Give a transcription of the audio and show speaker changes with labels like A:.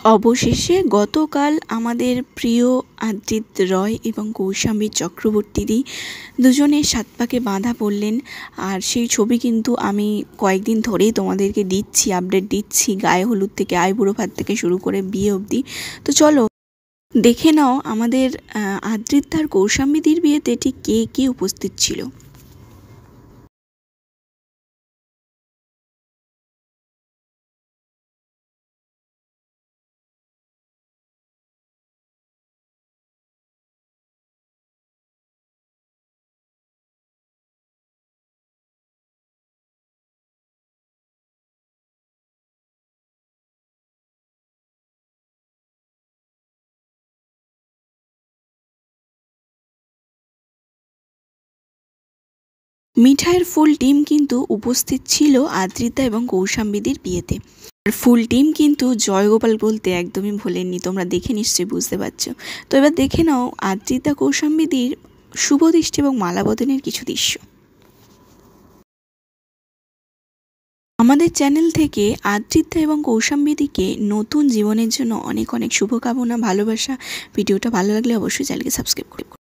A: অবশেষে গতকাল আমাদের প্রিয় আদ্রিত রয় এবং কৌশাম্বী চক্রবর্তীদি দুজনের সাত পাকে বাঁধা পড়লেন। আর সেই ছবি কিন্তু আমি কয়েকদিন ধরেই তোমাদেরকে দিচ্ছি, আপডেট দিচ্ছি, গায়ে হলুদ থেকে আইবুড়ো ভাত থেকে শুরু করে বিয়ে অবধি। তো চলো দেখে নাও আমাদের আদ্রিত আর কৌশাম্বীদির বিয়েতে ঠিক কে কে উপস্থিত ছিল। মিঠাইয়ের ফুল টিম কিন্তু উপস্থিত ছিল আদ্রিতা এবং কৌশাম্বীদির বিয়েতে। আর ফুল টিম কিন্তু জয়গোপাল বলতে একদমই ভোলেননি, তোমরা দেখে নিশ্চয়ই বুঝতে পারছো। তো এবার দেখে নাও আদ্রিতা কৌশাম্বীদির শুভদৃষ্টি এবং মালাবদনের কিছু দৃশ্য। আমাদের চ্যানেল থেকে আদ্রিতা এবং কৌশাম্বীদিকে নতুন জীবনের জন্য অনেক অনেক শুভকামনা, ভালোবাসা। ভিডিওটা ভালো লাগলে অবশ্যই চ্যানেলকে সাবস্ক্রাইব করবে।